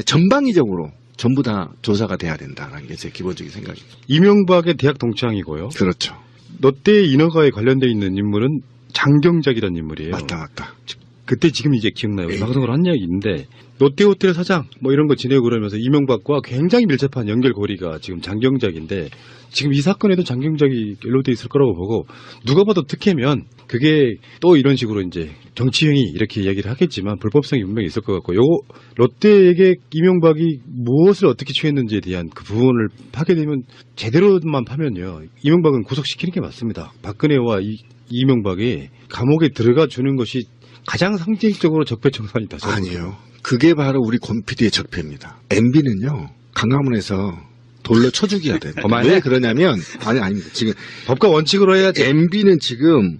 전방위적으로 전부 다 조사가 돼야 된다는 게 제 기본적인 생각입니다. 이명박의 대학 동창이고요. 그렇죠. 롯데 인허가에 관련돼 있는 인물은 장경작이라는 인물이에요. 맞다. 그때 지금 이제 기억나요. 방송으로 한 이야기 있는데 롯데호텔 사장 뭐 이런 거 지내고 그러면서 이명박과 굉장히 밀접한 연결고리가 지금 장경작인데 지금 이 사건에도 장경작이 연루돼 있을 거라고 보고 누가 봐도 특혜면 그게 또 이런 식으로 이제 정치형이 이렇게 이야기를 하겠지만 불법성이 분명히 있을 것 같고 요거 롯데에게 이명박이 무엇을 어떻게 취했는지에 대한 그 부분을 파게 되면 제대로만 파면요 이명박은 구속시키는 게 맞습니다. 박근혜와 이명박이 감옥에 들어가 주는 것이 가장 상징적으로 적폐청산이다. 아니에요. 그게 바로 우리 권PD의 적폐입니다. MB는요 강화문에서 돌로 쳐 죽여야 돼. 왜 그러냐면 아닙니다. 지금 법과 원칙으로 해야지. MB는 지금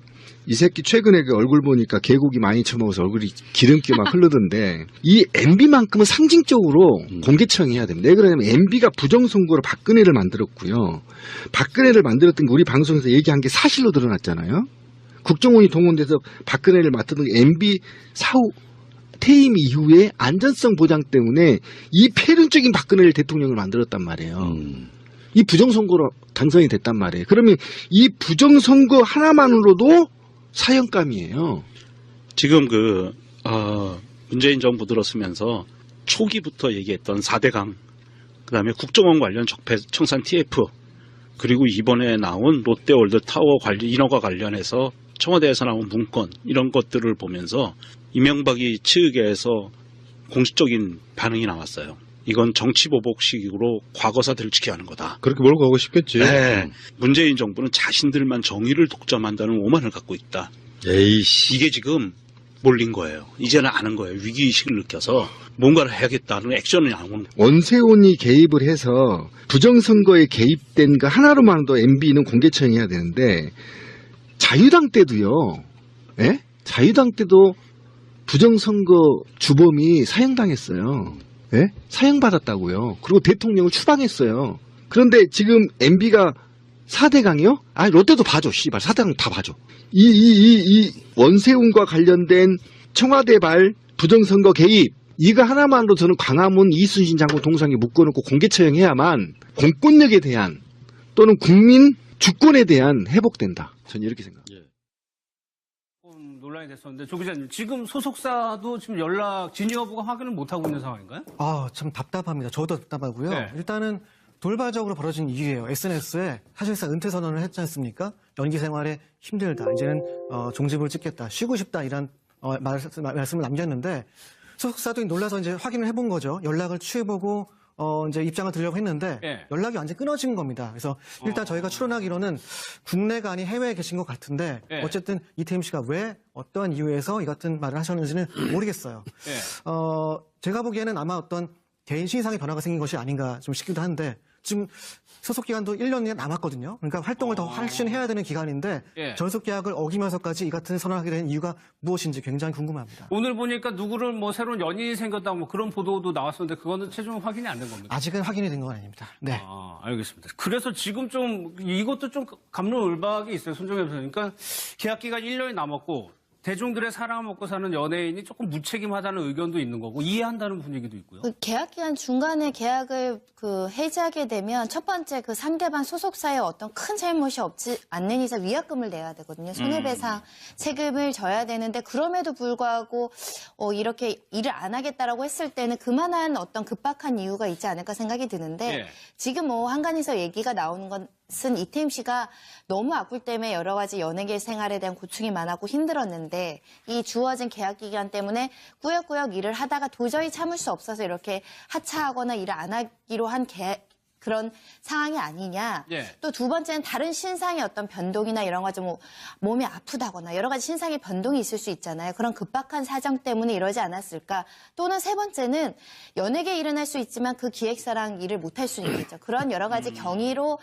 이 새끼 최근에 그 얼굴 보니까 개고기 많이 처먹어서 얼굴이 기름기 막 흐르던데 이 MB만큼은 상징적으로 공개처형해야 됩니다. 왜 그러냐면 MB가 부정선거로 박근혜를 만들었고요. 박근혜를 만들었던 게 우리 방송에서 얘기한 게 사실로 드러났잖아요. 국정원이 동원돼서 박근혜를 맡았던 게 MB 사후 퇴임 이후에 안전성 보장 때문에 이 폐륜적인 박근혜를 대통령을 만들었단 말이에요. 이 부정선거로 당선이 됐단 말이에요. 그러면 이 부정선거 하나만으로도 사형감이에요. 지금 문재인 정부 들었으면서 초기부터 얘기했던 4대강, 그다음에 국정원 관련 적폐 청산 TF, 그리고 이번에 나온 롯데월드 타워 관련 인허가 관련해서 청와대에서 나온 문건 이런 것들을 보면서 이명박이 측에서 공식적인 반응이 나왔어요. 이건 정치보복식으로 과거사 들추게 하는 거다. 그렇게 몰고 가고 싶겠지. 네. 문재인 정부는 자신들만 정의를 독점한다는 오만을 갖고 있다. 에이씨. 이게 지금 몰린 거예요. 이제는 아는 거예요. 위기의식을 느껴서 뭔가를 해야겠다는 액션이 나오는 거예요. 원세훈이 개입을 해서 부정선거에 개입된 거 하나로만도 MB는 공개처형해야 되는데 자유당 때도요. 예? 자유당 때도 부정선거 주범이 사형당했어요. 예? 사형받았다고요. 그리고 대통령을 추방했어요. 그런데 지금 MB가 4대강이요? 아니, 롯데도 봐줘, 씨발. 4대강 다 봐줘. 이 원세훈과 관련된 청와대발 부정선거 개입, 이거 하나만으로 저는 광화문 이순신 장군 동상에 묶어놓고 공개처형해야만 공권력에 대한 또는 국민 주권에 대한 회복된다. 저는 이렇게 생각합니다. 논란이 됐었는데 조 기자님 지금 소속사도 지금 진위 여부가 확인을 못 하고 있는 상황인가요? 아, 참 답답합니다. 저도 답답하고요. 네. 일단은 돌발적으로 벌어진 일이에요. SNS에 사실상 은퇴 선언을 했지 않습니까? 연기 생활에 힘들다. 이제는 종집을 찍겠다. 쉬고 싶다. 이런 말씀을 남겼는데 소속사도 놀라서 이제 확인을 해본 거죠. 연락을 취해보고 이제 입장을 드리려고 했는데 네. 연락이 완전 끊어진 겁니다. 그래서 일단 저희가 추론하기로는 국내가 아닌 해외에 계신 것 같은데 네. 어쨌든 이태임 씨가 왜 어떠한 이유에서 이 같은 말을 하셨는지는 모르겠어요. 네. 제가 보기에는 아마 어떤 개인 신상의 변화가 생긴 것이 아닌가 좀 싶기도 한데 지금 소속 기간도 1년이 남았거든요. 그러니까 활동을 더 훨씬 해야 되는 기간인데 예. 전속 계약을 어기면서까지 이 같은 선언을 하게 된 이유가 무엇인지 굉장히 궁금합니다. 오늘 보니까 누구를 뭐 새로운 연인이 생겼다 뭐 그런 보도도 나왔었는데 그거는 최종 확인이 안 된 겁니다. 아직은 확인이 된 건 아닙니다. 네. 아, 알겠습니다. 그래서 지금 좀 이것도 좀 갑론을박이 있어요. 손정혜 변호사님. 그러니까 계약 기간 1년이 남았고 대중들의 사랑을 먹고 사는 연예인이 조금 무책임하다는 의견도 있는 거고 이해한다는 분위기도 있고요. 그 계약 기간 중간에 계약을 해지하게 되면 첫 번째 그 상대방 소속사에 어떤 큰 잘못이 없지 않는 이상 위약금을 내야 되거든요. 손해배상 책임을 져야 되는데 그럼에도 불구하고 이렇게 일을 안 하겠다라고 했을 때는 그만한 어떤 급박한 이유가 있지 않을까 생각이 드는데 예. 지금 뭐 한간에서 얘기가 나오는 것은 이태임 씨가 너무 악플 때문에 여러 가지 연예계 생활에 대한 고충이 많았고 힘들었는데 이 주어진 계약 기간 때문에 꾸역꾸역 일을 하다가 도저히 참을 수 없어서 이렇게 하차하거나 일을 안 하기로 한 그런 상황이 아니냐. 예. 또 두 번째는 다른 신상의 어떤 변동이나 이런 거 좀 몸이 아프다거나 여러 가지 신상의 변동이 있을 수 있잖아요. 그런 급박한 사정 때문에 이러지 않았을까. 또는 세 번째는 연예계 일은 할 수 있지만 그 기획사랑 일을 못 할 수 있겠죠. 그런 여러 가지 경위로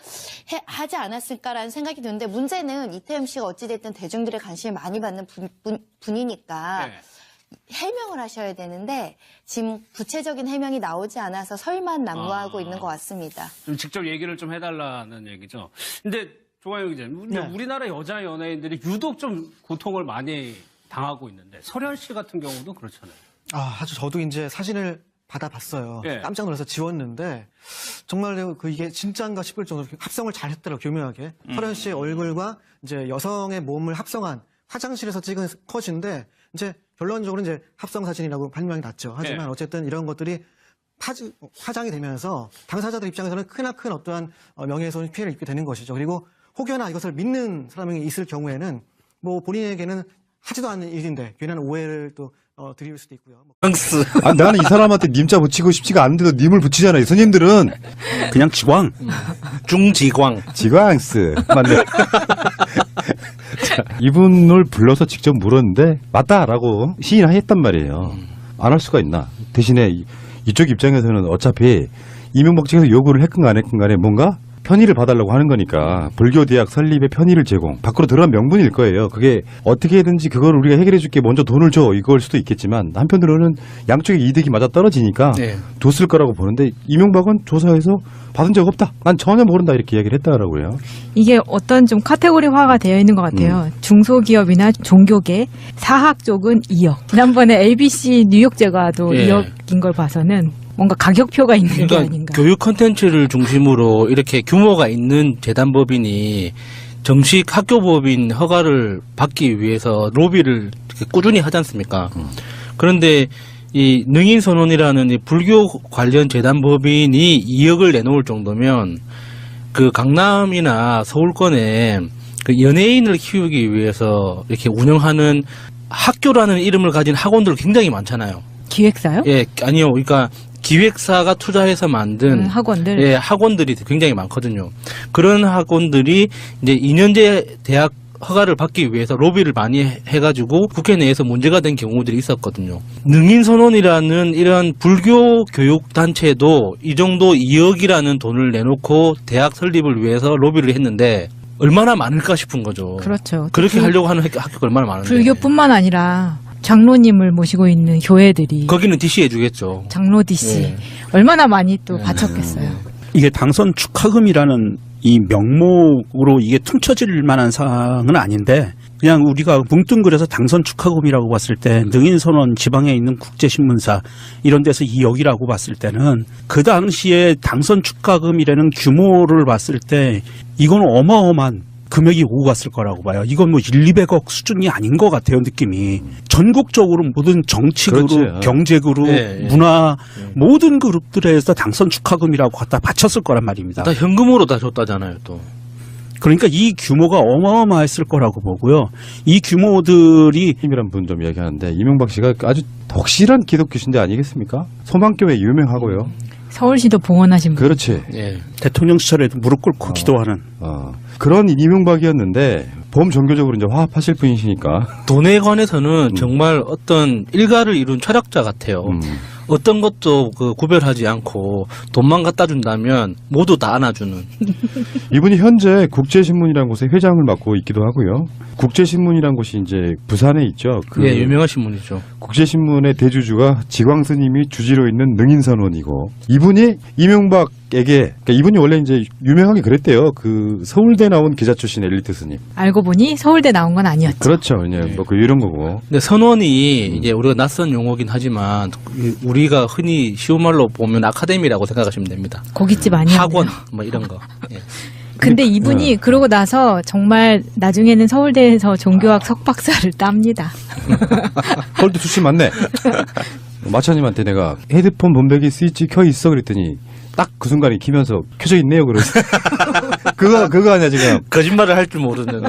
하지 않았을까라는 생각이 드는데 문제는 이태임 씨가 어찌됐든 대중들의 관심을 많이 받는 분이니까 네. 해명을 하셔야 되는데 지금 구체적인 해명이 나오지 않아서 설만 난무하고 있는 것 같습니다. 좀 직접 얘기를 좀 해달라는 얘기죠. 근데 조광영 기자님, 네. 우리나라 여자 연예인들이 유독 좀 고통을 많이 당하고 있는데 설현 씨 같은 경우도 그렇잖아요. 아주 저도 이제 사진을 받아봤어요. 예. 깜짝 놀라서 지웠는데 정말 이게 진짜인가 싶을 정도로 합성을 잘했더라고요. 교묘하게. 설현 씨의 얼굴과 이제 여성의 몸을 합성한 화장실에서 찍은 컷인데 이제 결론적으로 이제 합성 사진이라고 판명이 났죠. 하지만 예. 어쨌든 이런 것들이 파장이 되면서 당사자들 입장에서는 크나큰 어떠한 명예훼손 피해를 입게 되는 것이죠. 그리고 혹여나 이것을 믿는 사람이 있을 경우에는 뭐 본인에게는 하지도 않는 일인데 괜한 오해를 또 드릴 수도 있고요. 프랑스. 아, 나는 이 사람한테 님자 붙이고 싶지가 않은데도 님을 붙이잖아요. 선생님들은 그냥 지광. 중지광. 지광스 맞네. 자, 이분을 불러서 직접 물었는데 맞다라고 시인했단 말이에요. 안 할 수가 있나? 대신에 이쪽 입장에서는 어차피 이명박 측에서 요구를 했건 안 했건 간에 뭔가 편의를 봐달라고 하는 거니까 불교대학 설립의 편의를 제공 밖으로 들어간 명분일 거예요. 그게 어떻게든지 그걸 우리가 해결해 줄게 먼저 돈을 줘 이걸 수도 있겠지만 한편으로는 양쪽의 이득이 맞아 떨어지니까 네. 뒀을 거라고 보는데 이명박은 조사해서 받은 적 없다. 난 전혀 모른다 이렇게 이야기를 했다라고요. 이게 어떤 좀 카테고리화가 되어 있는 것 같아요. 중소기업이나 종교계, 사학 쪽은 2억. 지난번에 ABC 뉴욕 제과도 예. 2억인 걸 봐서는 뭔가 가격표가 있는 게 그러니까 아닌가. 교육 콘텐츠를 중심으로 이렇게 규모가 있는 재단법인이 정식 학교법인 허가를 받기 위해서 로비를 이렇게 꾸준히 하지 않습니까? 그런데 이 능인선언이라는 이 불교 관련 재단법인이 2억을 내놓을 정도면 그 강남이나 서울권에 그 연예인을 키우기 위해서 이렇게 운영하는 학교라는 이름을 가진 학원들 굉장히 많잖아요. 기획사요? 예, 아니요. 그러니까 기획사가 투자해서 만든 학원들? 예, 학원들이 굉장히 많거든요. 그런 학원들이 이제 2년제 대학 허가를 받기 위해서 로비를 많이 해가지고 국회 내에서 문제가 된 경우들이 있었거든요. 능인선언이라는 이런 불교 교육 단체도 이 정도 2억이라는 돈을 내놓고 대학 설립을 위해서 로비를 했는데 얼마나 많을까 싶은 거죠. 그렇죠. 그렇게 하려고 하는 학교가 얼마나 많은데. 불교뿐만 아니라 장로님을 모시고 있는 교회들이 거기는 DC 해주겠죠. 장로 DC 예. 얼마나 많이 또 바쳤겠어요. 이게 당선 축하금이라는 이 명목으로 이게 퉁쳐질 만한 사항은 아닌데 그냥 우리가 뭉뚱그려서 당선 축하금이라고 봤을 때 능인선언 지방에 있는 국제신문사 이런 데서 2억이라고 봤을 때는 그 당시에 당선 축하금이라는 규모를 봤을 때 이건 어마어마한 금액이 오고 갔을 거라고 봐요. 이건 뭐 1, 200억 수준이 아닌 것 같아요, 느낌이. 전국적으로 모든 정치 그룹, 그렇지. 경제 그룹, 예, 예. 문화 모든 그룹들에서 당선 축하금이라고 갖다 바쳤을 거란 말입니다. 다 현금으로 다 줬다잖아요, 또. 그러니까 이 규모가 어마어마했을 거라고 보고요. 이 규모들이 힘이란 분 좀 얘기하는데 이명박 씨가 아주 덕실한 기독교 신자 아니겠습니까? 소망교회 유명하고요. 서울시도 봉헌하신 분. 그렇지. 예. 대통령 시절에도 무릎 꿇고 기도하는 그런 이명박이었는데 범종교적으로 이제 화합하실 분이시니까. 돈에 관해서는 정말 어떤 일가를 이룬 철학자 같아요. 어떤 것도 그 구별하지 않고 돈만 갖다 준다면 모두 다 안아주는. 이분이 현재 국제신문이라는 곳에 회장을 맡고 있기도 하고요. 국제신문이라는 곳이 이제 부산에 있죠. 그 예, 유명하신 분이죠. 국제신문의 대주주가 지광스님이 주지로 있는 능인선원이고, 이분이 이명박에게, 그러니까 이분이 원래 이제 유명하게 그랬대요. 그 서울대 나온 기자 출신 엘리트 스님. 알고 보니 서울대 나온 건 아니었죠. 그렇죠. 그냥 뭐 그 이런 거고. 근데 선원이 이제 우리가 낯선 용어긴 하지만 우리가 흔히 쉬운 말로 보면 아카데미라고 생각하시면 됩니다. 고깃집 아니에요. 학원 뭐 이런 거. 예. 근데 이분이 그러고 나서 정말 나중에는 서울대에서 종교학 석박사를 땁니다. 헐도 출신 맞네. 마차님한테 내가 헤드폰 본백이 스위치 켜 있어 그랬더니 딱 그 순간에 키면서 켜져 있네요. 그래서 그거 아니야 지금. 거짓말을 할 줄 모르는.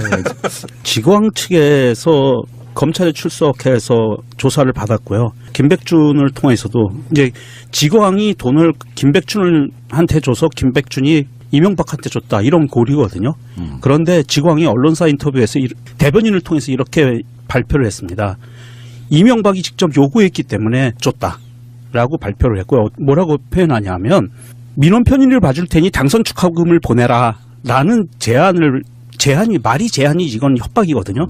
지광 측에서 검찰에 출석해서 조사를 받았고요. 김백준을 통해서도 이제 지광이 돈을 김백준한테 줘서 김백준이 이명박한테 줬다 이런 고리거든요. 그런데 지광이 언론사 인터뷰에서 대변인을 통해서 이렇게 발표를 했습니다. 이명박이 직접 요구했기 때문에 줬다라고 발표를 했고요. 뭐라고 표현하냐면 민원 편의를 봐줄 테니 당선 축하금을 보내라라는 말이 제한이 이건 협박이거든요.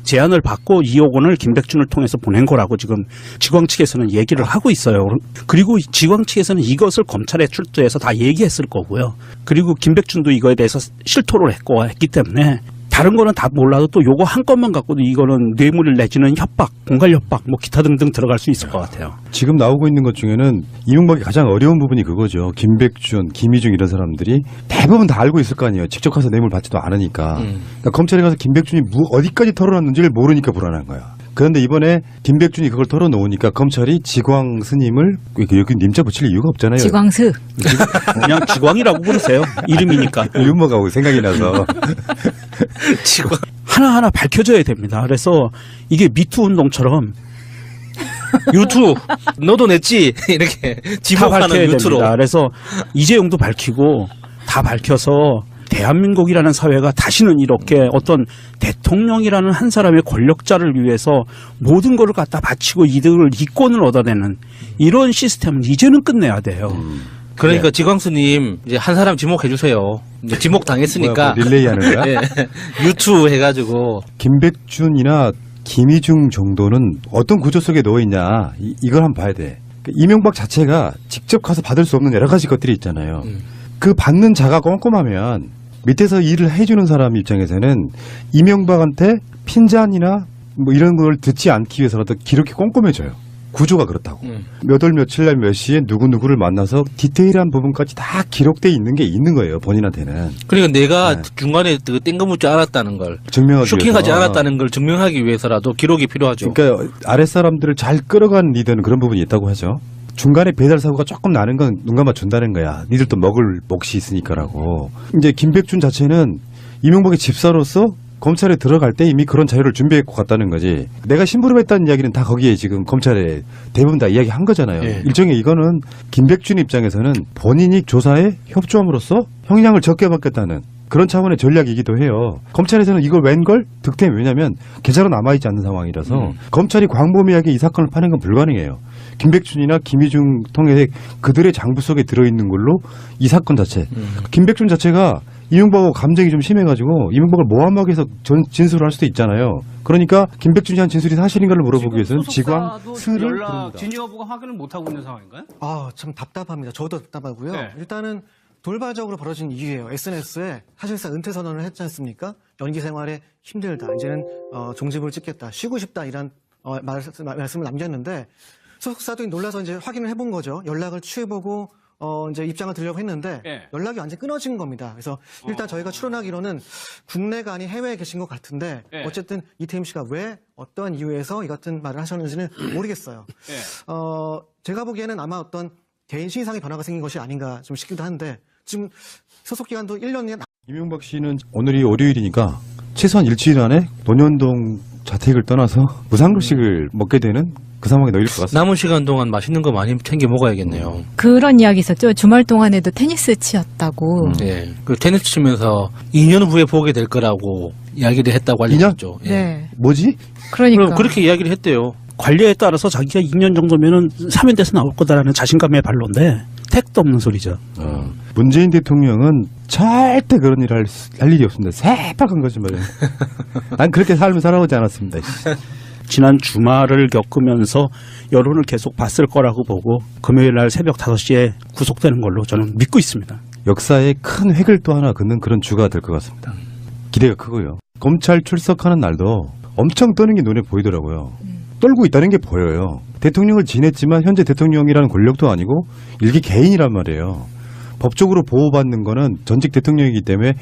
제안을 받고 2억 원을 김백준을 통해서 보낸 거라고 지금 지광 측에서는 얘기를 하고 있어요. 그리고 지광 측에서는 이것을 검찰에 출두해서 다 얘기했을 거고요. 그리고 김백준도 이거에 대해서 실토를 했기 때문에 다른 거는 다 몰라도 또 요거 한 건만 갖고도 이거는 뇌물 내지는 협박, 공갈 협박 뭐 기타 등등 들어갈 수 있을 것 같아요. 지금 나오고 있는 것 중에는 이명박이 가장 어려운 부분이 그거죠. 김백준, 김희중 이런 사람들이 대부분 다 알고 있을 거 아니에요. 직접 가서 뇌물 받지도 않으니까. 그러니까 검찰에 가서 김백준이 어디까지 털어놨는지를 모르니까 불안한 거야. 그런데 이번에 김백준이 그걸 털어놓으니까 검찰이 지광 스님을 여기 님자 붙일 이유가 없잖아요. 지광스. 그냥 지광이라고 부르세요. 이름이니까. 유머가 생각이 나서. 지광. 하나하나 밝혀져야 됩니다. 그래서 이게 미투 운동처럼 유튜 너도 냈지 이렇게 다 지목하는 밝혀야 유튜로. 됩니다. 그래서 이재용도 밝히고 다 밝혀서 대한민국이라는 사회가 다시는 이렇게 어떤 대통령이라는 한 사람의 권력자를 위해서 모든 것을 갖다 바치고 이득을 이권을 얻어내는 이런 시스템은 이제는 끝내야 돼요. 그러니까 지광수님 이제 한 사람 지목해 주세요. 이제 지목 당했으니까. 뭐 릴레이 하는 거야? 예. 유튜브 해가지고. 김백준이나 김희중 정도는 어떤 구조 속에 놓여 있냐 이걸 한번 봐야 돼. 이명박 자체가 직접 가서 받을 수 없는 여러 가지 것들이 있잖아요. 그 받는 자가 꼼꼼하면 밑에서 일을 해주는 사람 입장에서는 이명박한테 핀잔이나 뭐 이런 걸 듣지 않기 위해서라도 기록이 꼼꼼해져요. 구조가 그렇다고. 몇 월 며칠 날 몇 시에 누구누구를 만나서 디테일한 부분까지 다 기록돼 있는 게 있는 거예요. 본인한테는. 그러니까 내가 중간에 그 땡겨묻지 않았다는 걸 증명하기 쇼킹하지 위해서. 않았다는 걸 증명하기 위해서라도 기록이 필요하죠. 그러니까 아랫사람들을 잘 끌어간 리더는 그런 부분이 있다고 하죠. 중간에 배달 사고가 조금 나는 건 눈 감아 준다는 거야. 니들도 먹을 몫이 있으니까라고. 이제 김백준 자체는 이명박의 집사로서 검찰에 들어갈 때 이미 그런 자유를 준비했고 갔다는 거지. 내가 심부름했다는 이야기는 다 거기에 지금 검찰에 대부분 다 이야기한 거잖아요. 예. 일종의 이거는 김백준 입장에서는 본인이 조사에 협조함으로써 형량을 적게 받겠다는 그런 차원의 전략이기도 해요. 검찰에서는 이걸 웬걸 득템. 왜냐하면 계좌로 남아있지 않는 상황이라서 검찰이 광범위하게 이 사건을 파는 건 불가능해요. 김백준이나 김희중 통해 그들의 장부 속에 들어있는 걸로 이 사건 자체. 김백준 자체가 이명박하고 감정이 좀 심해가지고 이명박을 모함하기 위해서 진술을 할 수도 있잖아요. 그러니까 김백준이 한 진술이 사실인가를 물어보기 위해서는 지광 스를 연락 부릅니다. 진위 여부가 확인을 못 하고 있는 상황인가요? 아, 참 답답합니다. 저도 답답하고요. 네. 일단은 돌발적으로 벌어진 일이에요. SNS에 사실상 은퇴 선언을 했지 않습니까? 연기 생활에 힘들다. 이제는 종집을 찍겠다. 쉬고 싶다. 이런 말씀을 남겼는데 소속사도 놀라서 이제 확인을 해본 거죠. 연락을 취해보고 이제 입장을 드리려고 했는데 예. 연락이 완전히 끊어진 겁니다. 그래서 일단 저희가 추론하기로는 국내가 아닌 해외에 계신 것 같은데 예. 어쨌든 이태임 씨가 왜 어떠한 이유에서 이 같은 말을 하셨는지는 모르겠어요. 예. 제가 보기에는 아마 어떤 개인 신상의 변화가 생긴 것이 아닌가 좀 싶기도 한데 지금 소속 기간도 1년이 이명박 씨는 오늘이 월요일이니까 최소한 일주일 안에 논현동 자택을 떠나서 무상급식을 먹게 되는 그 상황에 놓일 것 같습니다. 남은 시간 동안 맛있는 거 많이 챙겨 먹어야겠네요. 그런 이야기 있었죠. 주말 동안에도 테니스 치였다고. 예. 그 테니스 치면서 2년 후에 보게 될 거라고 이야기를 했다고 알려졌죠. 예. 네. 뭐지? 그러니까. 그럼 그렇게 이야기를 했대요. 관리에 따라서 자기가 2년 정도면은 사면돼서 나올 거다라는 자신감의 발로인데 택도 없는 소리죠. 문재인 대통령은 절대 그런 일을 할 일이 없습니다. 새빨간 거짓말이에요. 난 그렇게 삶을 살아오지 않았습니다. 지난 주말을 겪으면서 여론을 계속 봤을 거라고 보고 금요일 날 새벽 5시에 구속되는 걸로 저는 믿고 있습니다. 역사에 큰 획을 또 하나 긋는 그런 주가 될 것 같습니다. 기대가 크고요. 검찰 출석하는 날도 엄청 떠는 게 눈에 보이더라고요. 떨고 있다는 게 보여요. 대통령을 지냈지만 현재 대통령이라는 권력도 아니고 일개 개인이란 말이에요. 법적으로 보호받는 거는 전직 대통령이기 때문에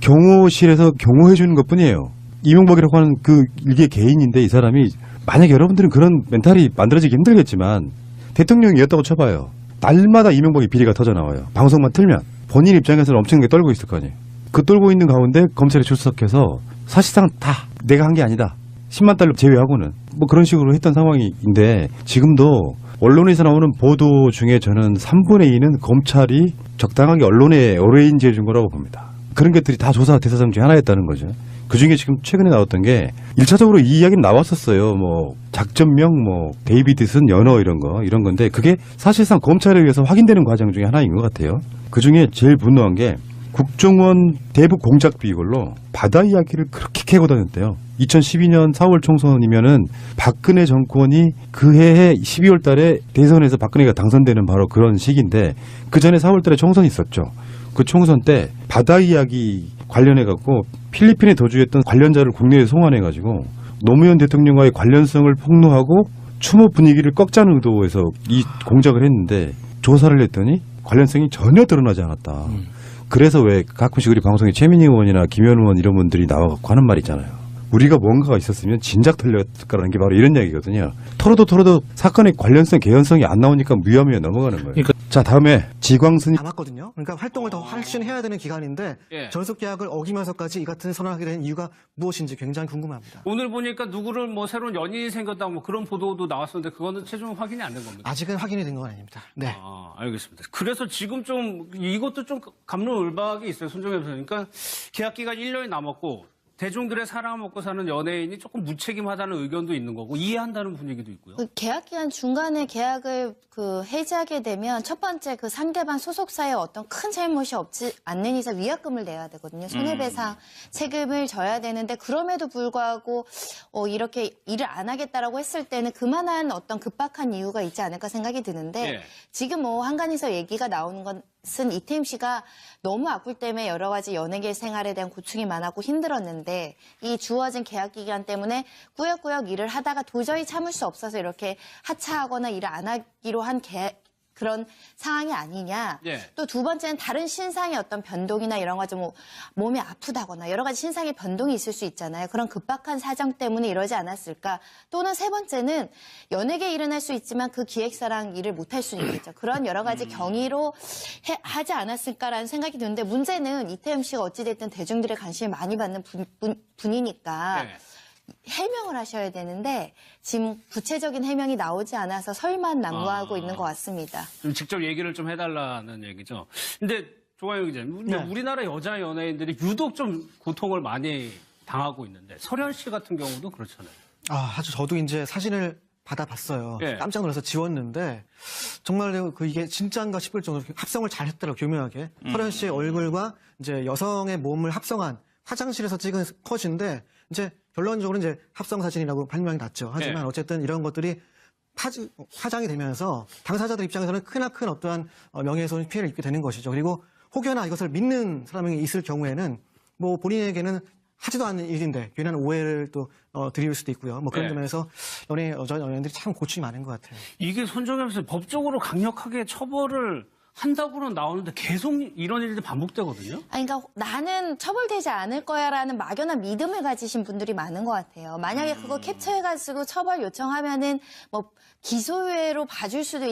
경호실에서 경호해 주는 것뿐이에요. 이명박이라고 하는 그 일개 개인인데 이 사람이 만약에 여러분들은 그런 멘탈이 만들어지기 힘들겠지만 대통령이었다고 쳐봐요. 날마다 이명박의 비리가 터져 나와요. 방송만 틀면 본인 입장에서는 엄청나게 떨고 있을 거 아니에요. 그 떨고 있는 가운데 검찰에 출석해서 사실상 다 내가 한 게 아니다. 10만 달러 제외하고는 뭐 그런 식으로 했던 상황인데 지금도 언론에서 나오는 보도 중에 저는 3분의 2는 검찰이 적당하게 언론에 어레인지해 준 거라고 봅니다. 그런 것들이 다 조사 대상자 중에 하나였다는 거죠. 그중에 지금 최근에 나왔던 게 1차적으로 이 이야기는 나왔었어요. 뭐 작전명, 뭐 데이비드슨 연어 이런 건데 그게 사실상 검찰에 의해서 확인되는 과정 중에 하나인 것 같아요. 그중에 제일 분노한 게 국정원 대북 공작 비걸로 바다 이야기를 그렇게 캐고 다녔대요. 2012년 4월 총선이면은 박근혜 정권이 그 해에 12월 달에 대선에서 박근혜가 당선되는 바로 그런 시기인데 그 전에 4월 달에 총선이 있었죠. 그 총선 때 바다 이야기 관련해 갖고 필리핀에 도주했던 관련자를 국내에 송환해 가지고 노무현 대통령과의 관련성을 폭로하고 추모 분위기를 꺾자는 의도에서 이 공작을 했는데 조사를 했더니 관련성이 전혀 드러나지 않았다. 그래서 왜 가끔씩 우리 방송에 최민희 의원이나 김현 의원 이런 분들이 나와갖고 하는 말 있잖아요. 우리가 뭔가가 있었으면 진작 털렸을 거라는 게 바로 이런 얘기거든요. 털어도 사건의 관련성, 개연성이 안 나오니까 무혐의에 넘어가는 거예요. 그러니까 자, 다음에 지광순이 남았거든요. 그러니까 활동을 더 활신해야 되는 기간인데 예. 전속 계약을 어기면서까지 이 같은 선언을 하게 된 이유가 무엇인지 굉장히 궁금합니다. 오늘 보니까 누구를 뭐 새로운 연인이 생겼다 뭐 그런 보도도 나왔었는데 그거는 최종 확인이 안 된 겁니다. 아직은 확인이 된 건 아닙니다. 네. 아, 알겠습니다. 그래서 지금 좀 이것도 좀 갑론을박이 있어요. 손정혜 변호사님. 그러니까 계약 기간 1년이 남았고 대중들의 사랑을 먹고 사는 연예인이 조금 무책임하다는 의견도 있는 거고 이해한다는 분위기도 있고요. 그 계약 기간 중간에 계약을 해지하게 되면 첫 번째 그 상대방 소속사에 어떤 큰 잘못이 없지 않는 이상 위약금을 내야 되거든요. 손해배상 책임을 져야 되는데 그럼에도 불구하고 이렇게 일을 안 하겠다라고 했을 때는 그만한 어떤 급박한 이유가 있지 않을까 생각이 드는데 예. 지금 뭐 한간에서 얘기가 나오는 것은 이태임 씨가 너무 악플 때문에 여러 가지 연예계 생활에 대한 고충이 많았고 힘들었는데 이 주어진 계약 기간 때문에 꾸역꾸역 일을 하다가 도저히 참을 수 없어서 이렇게 하차하거나 일을 안 하기로 한 그런 상황이 아니냐. 예. 또 두 번째는 다른 신상의 어떤 변동이나 이런 거 좀 몸이 아프다거나 여러 가지 신상의 변동이 있을 수 있잖아요. 그런 급박한 사정 때문에 이러지 않았을까. 또는 세 번째는 연예계에 일은 할 수 있지만 그 기획사랑 일을 못할 수 있겠죠. 그런 여러 가지 경위로 하지 않았을까라는 생각이 드는데 문제는 이태임 씨가 어찌됐든 대중들의 관심을 많이 받는 분이니까 네. 해명을 하셔야 되는데 지금 구체적인 해명이 나오지 않아서 설만 난무하고 있는 것 같습니다. 좀 직접 얘기를 좀 해달라는 얘기죠. 근데 조광영 기자님, 네. 우리나라 여자 연예인들이 유독 좀 고통을 많이 당하고 있는데 설현 씨 같은 경우도 그렇잖아요. 아주 저도 이제 사진을 받아봤어요. 예. 깜짝 놀라서 지웠는데 정말 이게 진짜인가 싶을 정도로 합성을 잘했더라고요. 교묘하게. 설현 씨의 얼굴과 이제 여성의 몸을 합성한 화장실에서 찍은 컷인데 이제 결론적으로 이제 합성 사진이라고 판명이 났죠. 하지만 예. 어쨌든 이런 것들이 파장이 되면서 당사자들 입장에서는 크나큰 어떠한 명예훼손 피해를 입게 되는 것이죠. 그리고 혹여나 이것을 믿는 사람이 있을 경우에는 뭐 본인에게는 하지도 않는 일인데 괜한 오해를 또 드릴 수도 있고요. 뭐 그런 네. 점에서 여자 연예인들이 참 고충이 많은 것 같아요. 이게 손정혜 변호사 법적으로 강력하게 처벌을 한다고는 나오는데 계속 이런 일들이 반복되거든요. 아니, 그러니까 나는 처벌되지 않을 거야라는 막연한 믿음을 가지신 분들이 많은 것 같아요. 만약에 그거 캡처해가지고 처벌 요청하면은 뭐 기소유예로 봐줄 수도